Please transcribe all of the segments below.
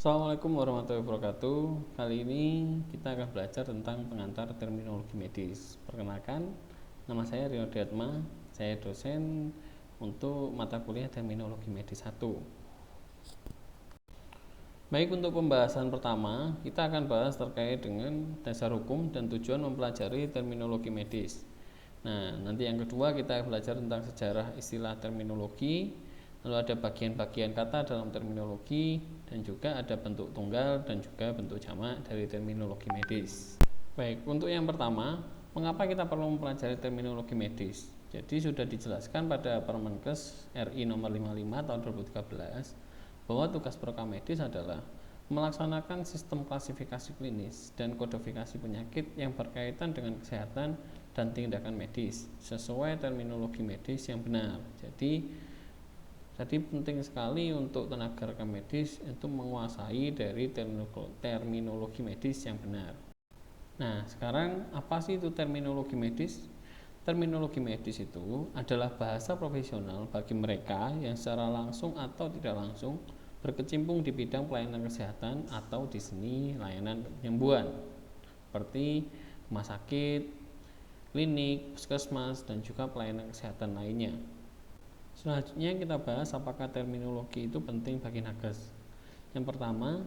Assalamualaikum warahmatullahi wabarakatuh. Kali ini kita akan belajar tentang pengantar terminologi medis. Perkenalkan, nama saya Rio Diatma. Saya dosen untuk mata kuliah terminologi medis 1. Baik, untuk pembahasan pertama, kita akan bahas terkait dengan dasar hukum dan tujuan mempelajari terminologi medis. Nah, nanti yang kedua kita belajar tentang sejarah istilah terminologi, lalu ada bagian-bagian kata dalam terminologi, dan juga ada bentuk tunggal dan juga bentuk jamak dari terminologi medis. Baik, untuk yang pertama, mengapa kita perlu mempelajari terminologi medis? Jadi sudah dijelaskan pada Permenkes RI nomor 55 tahun 2013 bahwa tugas program medis adalah melaksanakan sistem klasifikasi klinis dan kodifikasi penyakit yang berkaitan dengan kesehatan dan tindakan medis sesuai terminologi medis yang benar. Jadi penting sekali untuk tenaga rekam medis itu menguasai dari terminologi medis yang benar. Nah, sekarang apa sih itu terminologi medis? Terminologi medis itu adalah bahasa profesional bagi mereka yang secara langsung atau tidak langsung berkecimpung di bidang pelayanan kesehatan atau di seni layanan penyembuhan seperti rumah sakit, klinik, puskesmas, dan juga pelayanan kesehatan lainnya. Selanjutnya kita bahas apakah terminologi itu penting bagi nakes. Yang pertama,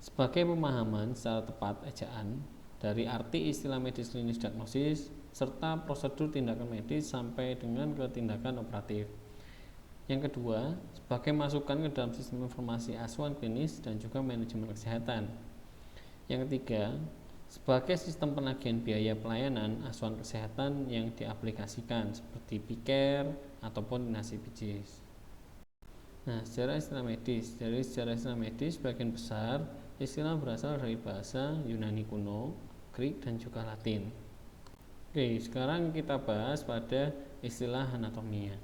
sebagai pemahaman secara tepat ejaan dari arti istilah medis klinis diagnosis serta prosedur tindakan medis sampai dengan ke tindakan operatif. Yang kedua, sebagai masukan ke dalam sistem informasi asuhan klinis dan juga manajemen kesehatan. Yang ketiga, sebagai sistem penagihan biaya pelayanan asuhan kesehatan yang diaplikasikan seperti P-Care ataupun NASIPJIS. Nah, sejarah istilah medis. Dari sejarah istilah medis, sebagian besar istilah berasal dari bahasa Yunani kuno, Greek, dan juga Latin. Oke, sekarang kita bahas pada istilah anatomia.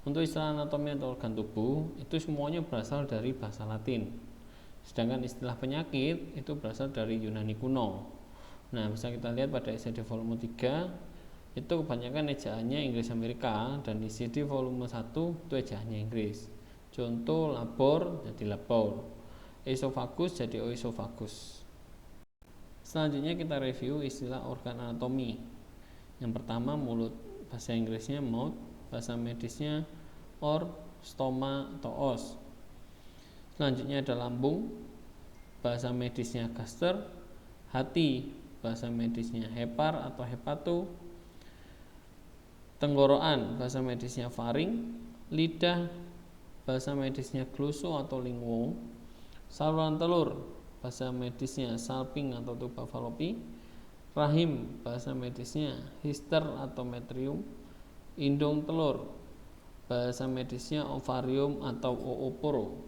Untuk istilah anatomi atau organ tubuh, itu semuanya berasal dari bahasa Latin. Sedangkan istilah penyakit itu berasal dari Yunani kuno. Nah, bisa kita lihat pada ICD volume 3, itu kebanyakan ejaannya Inggris Amerika, dan ICD volume 1 itu ejaannya Inggris. Contoh labor jadi labor, esophagus jadi oesophagus. Selanjutnya kita review istilah organ anatomi. Yang pertama mulut, bahasa Inggrisnya mouth, bahasa medisnya or, stoma atau os. Selanjutnya ada lambung, bahasa medisnya gaster, hati, bahasa medisnya hepar atau hepato, tenggorokan, bahasa medisnya faring, lidah, bahasa medisnya gloso atau linguo, saluran telur, bahasa medisnya salping atau tuba fallopi, rahim, bahasa medisnya hister atau metrium, indung telur, bahasa medisnya ovarium atau ooporo.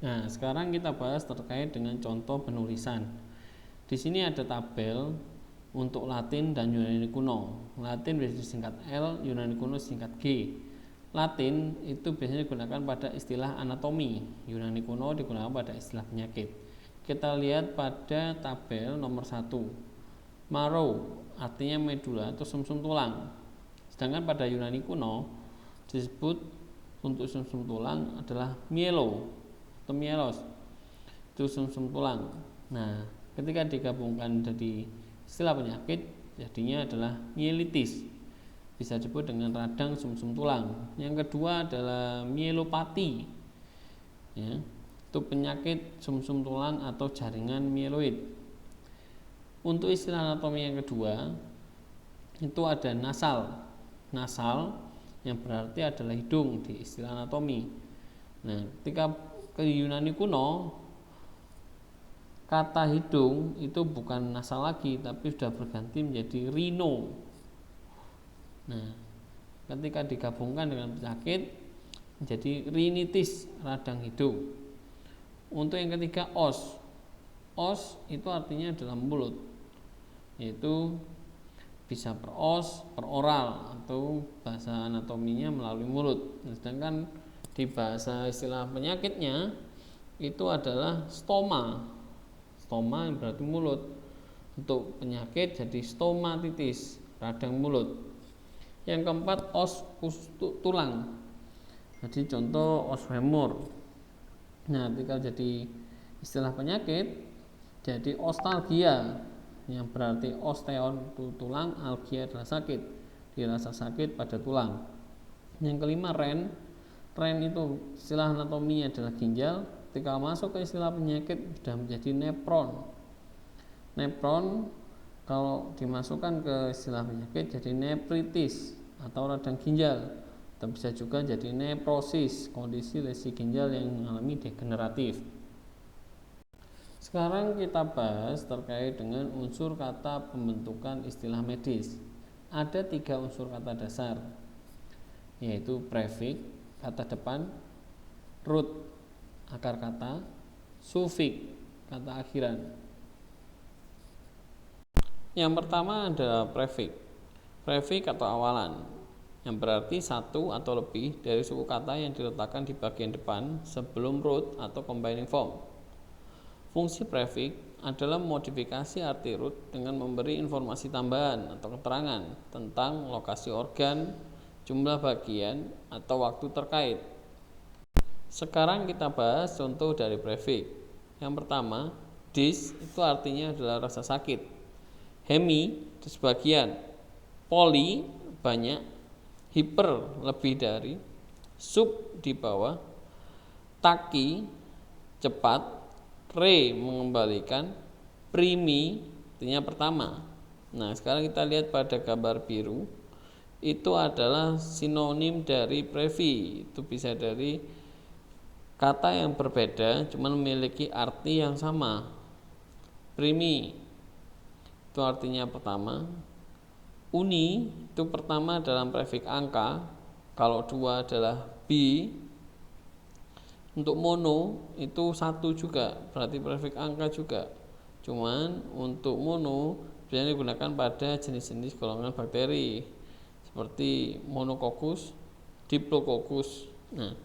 Nah, sekarang kita bahas terkait dengan contoh penulisan. Di sini ada tabel untuk Latin dan Yunani kuno. Latin biasanya disingkat L, Yunani kuno disingkat G. Latin itu biasanya digunakan pada istilah anatomi, Yunani kuno digunakan pada istilah penyakit. Kita lihat pada tabel nomor 1. Marrow artinya medula atau sumsum tulang. Sedangkan pada Yunani kuno disebut untuk sumsum tulang adalah myelo atau myelos, itu sumsum tulang. Nah, ketika digabungkan jadi istilah penyakit, jadinya adalah myelitis, bisa disebut dengan radang sumsum tulang. Yang kedua adalah myelopati, ya, itu penyakit sumsum tulang atau jaringan myeloid. Untuk istilah anatomi yang kedua itu ada nasal yang berarti adalah hidung di istilah anatomi. Nah, ketika ke Yunani kuno, kata hidung itu bukan nasal lagi, tapi sudah berganti menjadi rhino. Nah, ketika digabungkan dengan penyakit menjadi rhinitis, radang hidung. Untuk yang ketiga os itu artinya adalah mulut, yaitu bisa per os, per oral, atau bahasa anatominya melalui mulut. Sedangkan di bahasa istilah penyakitnya itu adalah stoma yang berarti mulut. Untuk penyakit jadi stomatitis, radang mulut. Yang keempat os tulang, jadi contoh os femur. Nah, ketika jadi istilah penyakit jadi ostalgia, yang berarti osteon itu tulang, algia adalah sakit, dirasa sakit pada tulang. Yang kelima ren itu istilah anatomi adalah ginjal, ketika masuk ke istilah penyakit sudah menjadi nepron. Nepron kalau dimasukkan ke istilah penyakit jadi nefritis atau radang ginjal, atau bisa juga jadi neprosis, kondisi lesi ginjal yang mengalami degeneratif. Sekarang kita bahas terkait dengan unsur kata pembentukan istilah medis. Ada 3 unsur kata dasar, yaitu prefix, kata depan, root, akar kata, suffix, kata akhiran. Yang pertama adalah prefix. Prefix atau awalan, yang berarti satu atau lebih dari suku kata yang diletakkan di bagian depan sebelum root atau combining form. Fungsi prefix adalah modifikasi arti root dengan memberi informasi tambahan atau keterangan tentang lokasi organ, jumlah bagian, atau waktu terkait. Sekarang kita bahas contoh dari prefix. Yang pertama, dis itu artinya adalah rasa sakit. Hemi itu sebagian. Poli banyak. Hiper lebih dari. Sub di bawah. Taki cepat. Re mengembalikan. Primi artinya pertama. Nah, sekarang kita lihat pada gambar biru. Itu adalah sinonim dari prefi. Itu bisa dari kata yang berbeda cuman memiliki arti yang sama. Primi itu artinya pertama. Uni itu pertama dalam prefix angka. Kalau 2 adalah bi. Untuk mono itu 1 juga, berarti prefix angka juga. Cuman untuk mono biasanya digunakan pada jenis-jenis golongan bakteri seperti monococcus, diplococcus. Nah,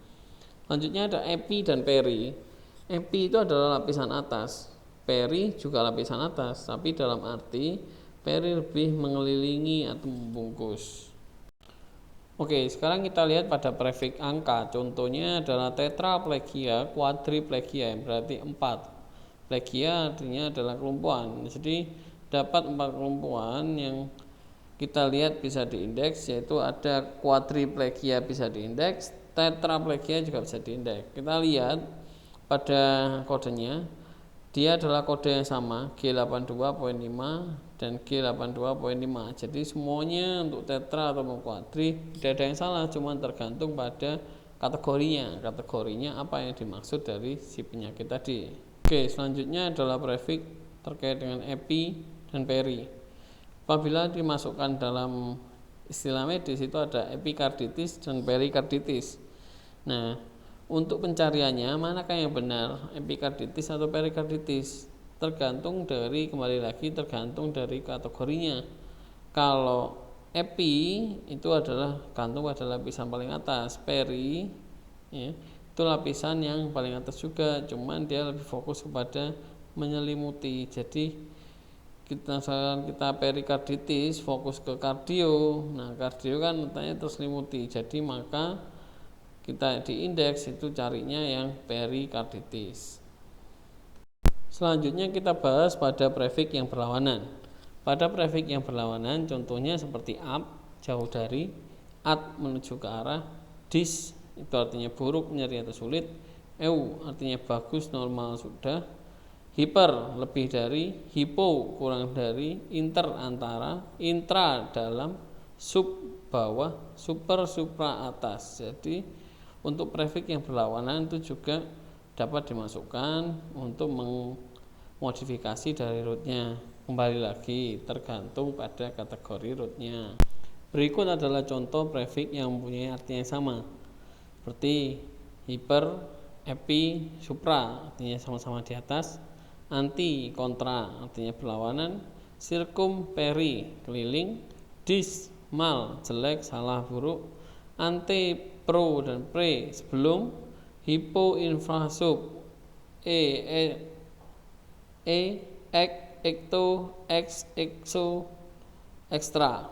selanjutnya ada epi dan peri. Epi itu adalah lapisan atas, peri juga lapisan atas, tapi dalam arti peri lebih mengelilingi atau membungkus. Oke, sekarang kita lihat pada prefix angka. Contohnya adalah tetraplegia, quadriplegia, yang berarti 4. Plegia artinya adalah kelumpuhan. Jadi dapat 4 kelumpuhan yang kita lihat bisa diindeks, yaitu ada quadriplegia bisa diindeks, tetraplegia juga bisa diindeks. Kita lihat pada kodenya, dia adalah kode yang sama, G82.5 dan G82.5. Jadi semuanya untuk tetra atau quadri tidak ada yang salah, cuma tergantung pada kategorinya. Kategorinya apa yang dimaksud dari si penyakit tadi. Oke, selanjutnya adalah prefix terkait dengan epi dan peri. Apabila dimasukkan dalam istilah medis itu ada epikarditis dan perikarditis. Nah, untuk pencariannya manakah yang benar, epikarditis atau perikarditis? Tergantung dari kategorinya. Kalau epi itu adalah gantung pada lapisan paling atas, peri ya, itu lapisan yang paling atas juga, cuman dia lebih fokus kepada menyelimuti. Jadi kita perikarditis fokus ke kardio. Nah, kardio kan letaknya terselimuti, jadi maka kita di indeks itu carinya yang perikarditis. Selanjutnya kita bahas pada prefix yang berlawanan. Pada prefix yang berlawanan contohnya seperti up, jauh dari, at menuju ke arah, dis itu artinya buruk, nyeri atau sulit, eu artinya bagus, normal, sudah, hiper lebih dari, hipo kurang dari, inter antara, intra dalam, sub bawah, super supra atas. Jadi untuk prefix yang berlawanan itu juga dapat dimasukkan untuk mengmodifikasi dari rootnya. Kembali lagi tergantung pada kategori rootnya. Berikut adalah contoh prefix yang mempunyai arti yang sama, seperti hiper, epi, supra artinya sama-sama di atas, anti, kontra artinya berlawanan, circum, peri, keliling, dis, mal, jelek, salah, buruk, ante, pro dan pre, sebelum, hipo, infra, sub, ek, ekto, exo, ekstra.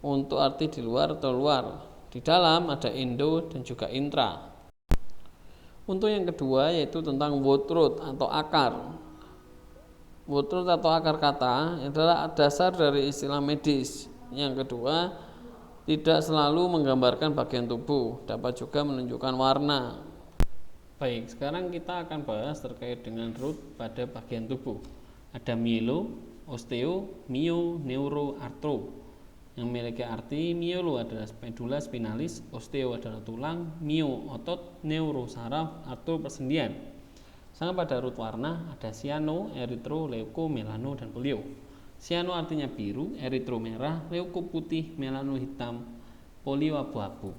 Untuk arti di luar atau luar. Di dalam ada indo dan juga intra. Untuk yang kedua yaitu tentang word root atau akar. Word root atau akar kata adalah dasar dari istilah medis. Yang kedua, tidak selalu menggambarkan bagian tubuh, dapat juga menunjukkan warna. Baik, sekarang kita akan bahas terkait dengan root pada bagian tubuh. Ada myelo, osteo, myo, neuro, artro. Yang memiliki arti myelo adalah medula spinalis, osteo adalah tulang, myo otot, neuro saraf, artro persendian. Sedangkan pada root warna ada cyano, eritro, leuko, melano, dan polio. Cyano artinya biru, eritro merah, leuko putih, melano hitam, polio abu-abu.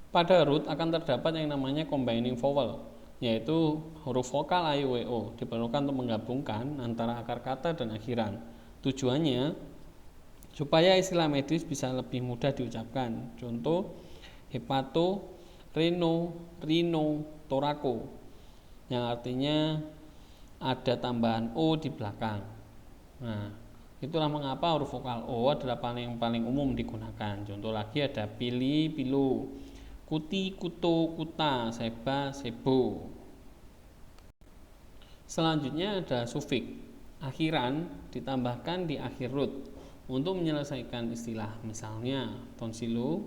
Pada root akan terdapat yang namanya combining vowel, yaitu huruf vokal a, i, u, e, o diperlukan untuk menggabungkan antara akar kata dan akhiran. Tujuannya supaya istilah medis bisa lebih mudah diucapkan. Contoh, hepato, reno, rino, torako, yang artinya ada tambahan o di belakang. Nah, itulah mengapa huruf vokal o adalah paling umum digunakan. Contoh lagi ada pili, pilu, kuti, kuto, kuta, seba, sebo. Selanjutnya ada sufik. Akhiran ditambahkan di akhir root untuk menyelesaikan istilah. Misalnya tonsilo,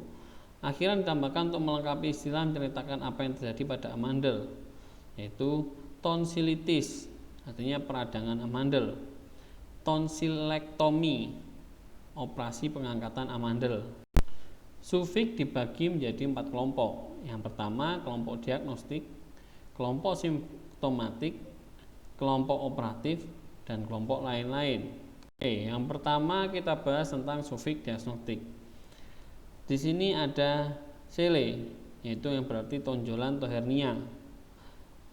akhiran ditambahkan untuk melengkapi istilah menceritakan apa yang terjadi pada amandel, yaitu tonsilitis, artinya peradangan amandel. Tonsilektomi, operasi pengangkatan amandel. Sufik dibagi menjadi 4 kelompok. Yang pertama kelompok diagnostik, kelompok simptomatik, kelompok operatif, dan kelompok lain-lain. Yang pertama kita bahas tentang sufik diagnostik. Di sini ada sele, yaitu yang berarti tonjolan atau hernia.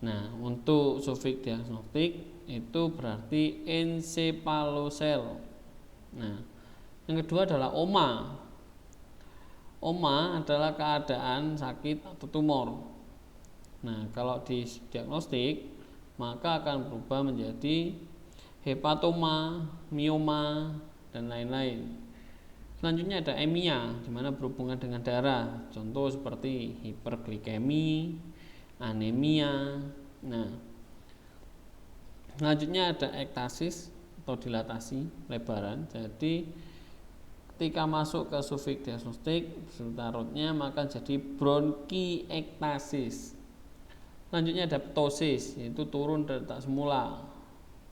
Nah, untuk sufik diagnostik itu berarti encephalocele. Nah, yang kedua adalah oma. Oma adalah keadaan sakit atau tumor. Nah, kalau di diagnostik maka akan berubah menjadi hepatoma, mioma, dan lain-lain. Selanjutnya ada emia, di mana berhubungan dengan darah. Contoh seperti hiperglikemi, anemia. Nah, selanjutnya ada ektasis atau dilatasi, lebaran. Jadi ketika masuk ke sufik diagnostik beserta rootnya maka jadi bronkiektasis. Selanjutnya ada ptosis, yaitu turun dari letak semula.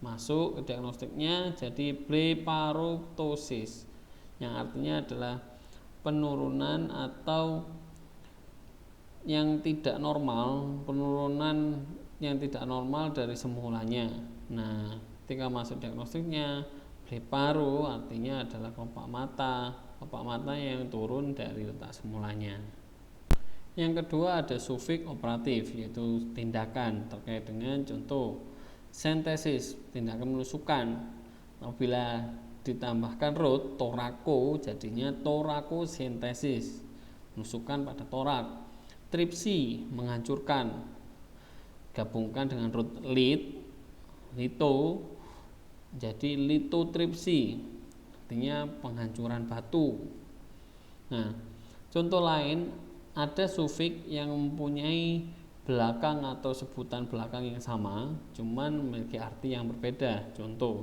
Masuk ke diagnostiknya jadi bleparoptosis, yang artinya adalah penurunan atau yang tidak normal, penurunan yang tidak normal dari semulanya. Nah, ketika masuk diagnostiknya bleparo artinya adalah kelopak mata yang turun dari letak semulanya. Yang kedua ada sufik operatif, yaitu tindakan terkait dengan contoh sentesis, tindakan menusukan. Apabila ditambahkan root torako jadinya torakosintesis, menusukan pada torak. Tripsi, menghancurkan, gabungkan dengan root lito jadi litotripsi, artinya penghancuran batu. Nah, contoh lain ada sufik yang mempunyai belakang atau sebutan belakang yang sama, cuman memiliki arti yang berbeda. Contoh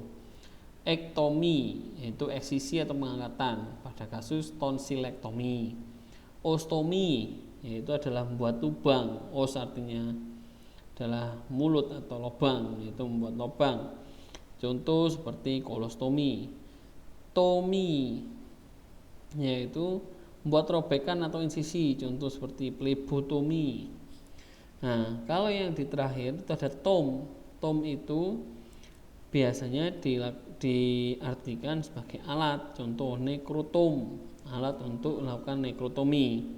ektomi, yaitu eksisi atau pengangkatan pada kasus tonsilektomi. Ostomi, yaitu adalah membuat lubang. Os artinya adalah mulut atau lubang, yaitu membuat lubang. Contoh seperti kolostomi. Tomi, yaitu membuat robekan atau insisi, contoh seperti plebotomi. Nah, kalau yang di terakhir itu ada tom. Tom itu biasanya diartikan sebagai alat, contoh nekrotom, alat untuk melakukan nekrotomi.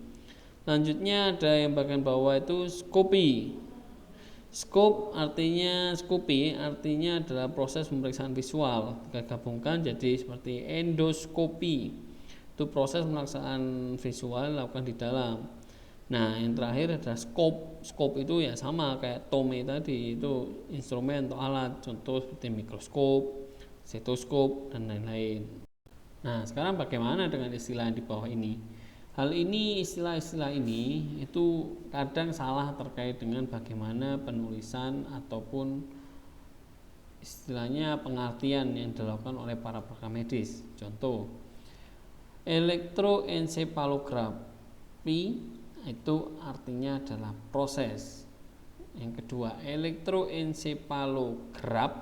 Selanjutnya ada yang bagian bawah itu skopi. Skop artinya adalah proses pemeriksaan visual. Kita gabungkan jadi seperti endoskopi. Itu proses pemeriksaan visual dilakukan di dalam. Nah, yang terakhir adalah skop. Skop itu ya sama kayak tome tadi, itu instrumen atau alat, contoh seperti mikroskop, stetoskop, dan lain-lain. Nah, sekarang bagaimana dengan istilah yang di bawah ini? Hal ini, istilah-istilah ini itu kadang salah terkait dengan bagaimana penulisan ataupun istilahnya pengertian yang dilakukan oleh para pekerja medis. Contoh, elektroensefalografi itu artinya adalah proses. Yang kedua, elektroensefalograf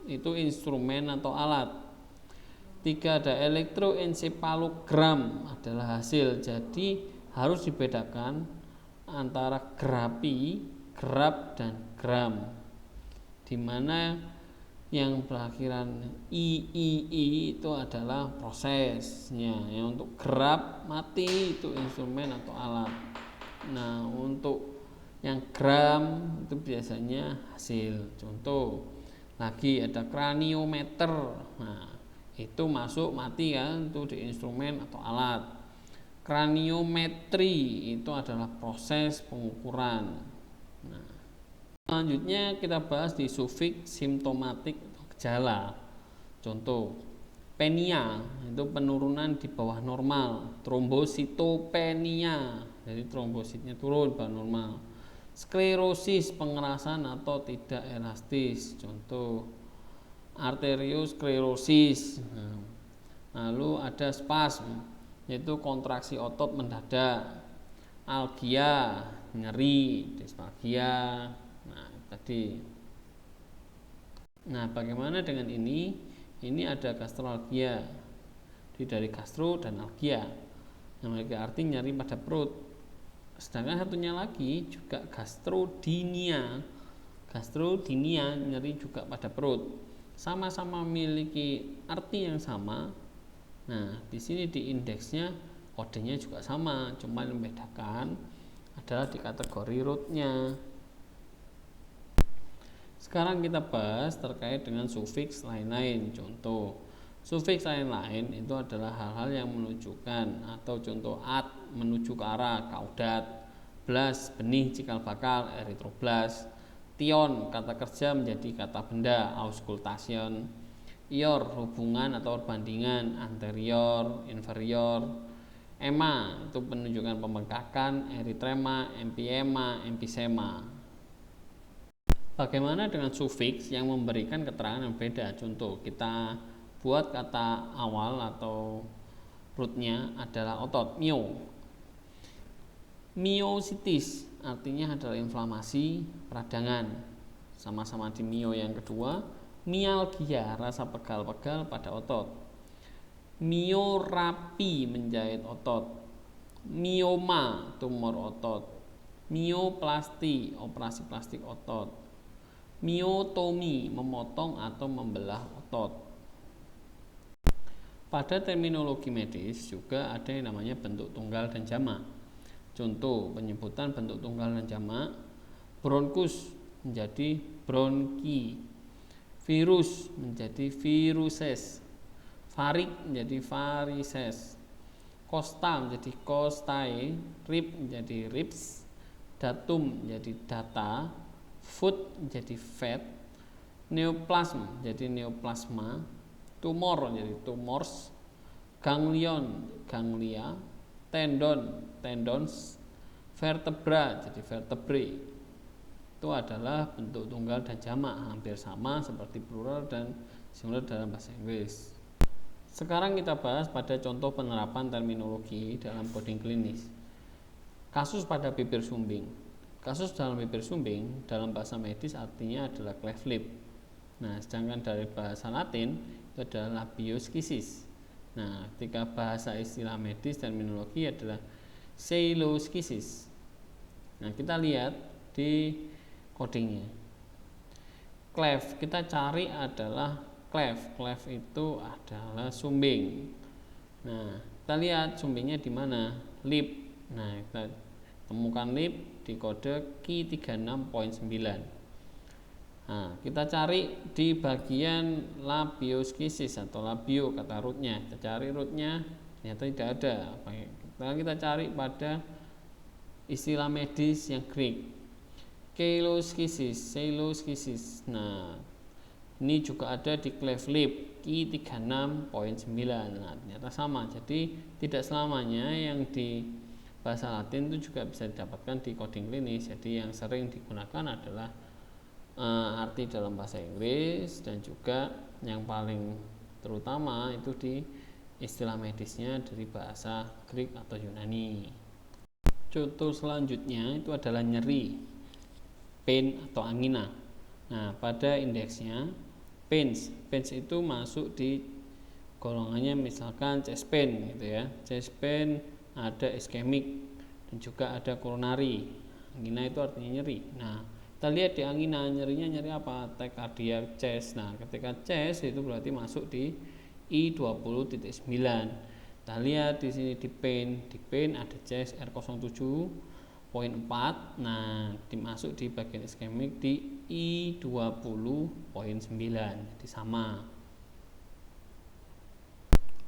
itu instrumen atau alat. Tiga, ada elektroensefalogram adalah hasil. Jadi harus dibedakan antara grafi, graf, dan gram, di mana yang berakhiran i itu adalah prosesnya. Yang untuk graf mati itu instrumen atau alat. Nah, untuk yang gram itu biasanya hasil. Contoh lagi ada kraniometer. Nah, itu masuk mati kan, itu di instrumen atau alat. Kraniometri itu adalah proses pengukuran. Nah, selanjutnya kita bahas di sufiks simptomatik atau gejala. Contoh, penia itu penurunan di bawah normal, trombositopenia, jadi trombositnya turun bawah normal. Sklerosis, pengerasan atau tidak elastis, contoh arteriosklerosis. Lalu ada spasm, yaitu kontraksi otot mendadak. Algia, nyeri, dispalgia. Nah, bagaimana dengan ini? Ini ada gastralgia, dari gastro dan algia, yang memiliki arti nyeri pada perut. Sedangkan satunya lagi juga gastrodynia, nyeri juga pada perut. Sama-sama memiliki arti yang sama. Nah, di sini di indeksnya kodenya juga sama, cuma yang membedakan adalah di kategori rootnya. Sekarang kita bahas terkait dengan sufiks lain-lain. Contoh, sufiks lain-lain itu adalah hal-hal yang menunjukkan, atau contoh ad menuju ke arah, kaudat, blas benih cikal bakal, eritroblas. Tion, kata kerja menjadi kata benda, auskultation. Ior, hubungan atau perbandingan, anterior, inferior. Ema, itu penunjukan pembengkakan, eritrema, empiema, empisema. Bagaimana dengan sufiks yang memberikan keterangan yang beda? Contoh, kita buat kata awal atau rootnya adalah otot, myo. Myositis artinya adalah inflamasi peradangan, sama-sama di myo yang kedua. Mialgia, rasa pegal-pegal pada otot. Myorapi, menjahit otot. Mioma, tumor otot. Mioplasti, operasi plastik otot. Myotomi, memotong atau membelah otot. Pada terminologi medis juga ada yang namanya bentuk tunggal dan jamak. Contoh penyebutan bentuk tunggal dan jamak: bronkus menjadi bronki, virus menjadi viruses, varik menjadi varises, kosta menjadi kostae, rib menjadi ribs, datum menjadi data, food menjadi fat, neoplasm menjadi neoplasma, tumor menjadi tumors, ganglion ganglia, tendon tendons, vertebra jadi vertebrae. Itu adalah bentuk tunggal dan jamak, hampir sama seperti plural dan singular dalam bahasa Inggris. Sekarang kita bahas pada contoh penerapan terminologi dalam coding klinis. Kasus pada bibir sumbing. Kasus dalam bibir sumbing dalam bahasa medis artinya adalah cleft lip. Nah, sedangkan dari bahasa Latin itu adalah labioskisis. Nah, ketika bahasa istilah medis terminologi adalah seiloskisis. Nah, kita lihat di codingnya. Cleft, kita cari adalah cleft. Cleft itu adalah sumbing. Nah, kita lihat sumbingnya di mana? Lip. Nah, kita temukan lip di kode Q36.9. Nah, kita cari di bagian labioskisis atau labio, kata rootnya. Kita cari rootnya, ternyata tidak ada. Kita cari pada istilah medis yang Greek, seiloskisis. Nah, Ini juga ada di Clevlip Q36.9. Nah, ternyata sama. Jadi tidak selamanya yang di bahasa Latin itu juga bisa didapatkan di coding klinis. Jadi yang sering digunakan adalah arti dalam bahasa Inggris, dan juga yang paling terutama itu di istilah medisnya dari bahasa Greek atau Yunani. Contoh selanjutnya itu adalah nyeri, pain atau angina. Nah, pada indeksnya pains itu masuk di golongannya misalkan chest pain gitu ya. Chest pain ada ischemic dan juga ada coronary. Angina itu artinya nyeri. Nah, kita lihat di angina, nyerinya nyeri apa? Tachycardia chest. Nah, ketika chest itu berarti masuk di I20.9. Kita lihat di sini di pain ada chest R07.4. Nah, dimasuk di bagian ischemic di I20.9. Jadi sama.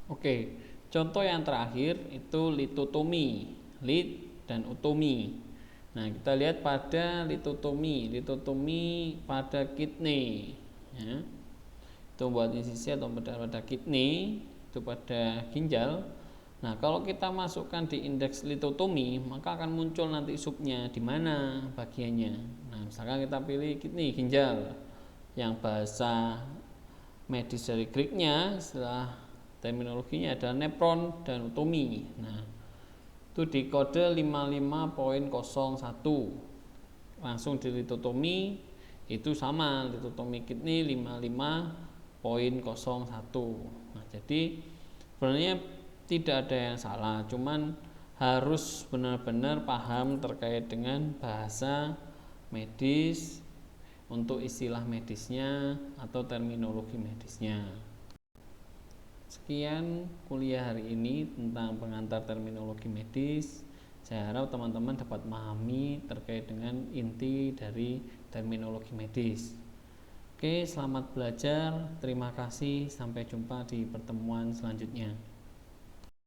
Oke, contoh yang terakhir itu litotomi, lit dan otomi. Nah, kita lihat pada litotomi pada kidney ya. Itu buat insisi atau pada kidney, itu pada ginjal. Nah, kalau kita masukkan di indeks litotomi, maka akan muncul nanti subnya di mana bagiannya. Nah, misalkan kita pilih kidney, ginjal, yang bahasa medis dari Greeknya, setelah terminologinya adalah nephron dan otomi. Nah, itu di kode 55.01. Langsung di litotomi itu sama, litotomi kidney 55.01. Nah, jadi sebenarnya tidak ada yang salah, cuman harus benar-benar paham terkait dengan bahasa medis untuk istilah medisnya atau terminologi medisnya. Sekian kuliah hari ini tentang pengantar terminologi medis. Saya harap teman-teman dapat memahami terkait dengan inti dari terminologi medis. Oke, selamat belajar. Terima kasih. Sampai jumpa di pertemuan selanjutnya.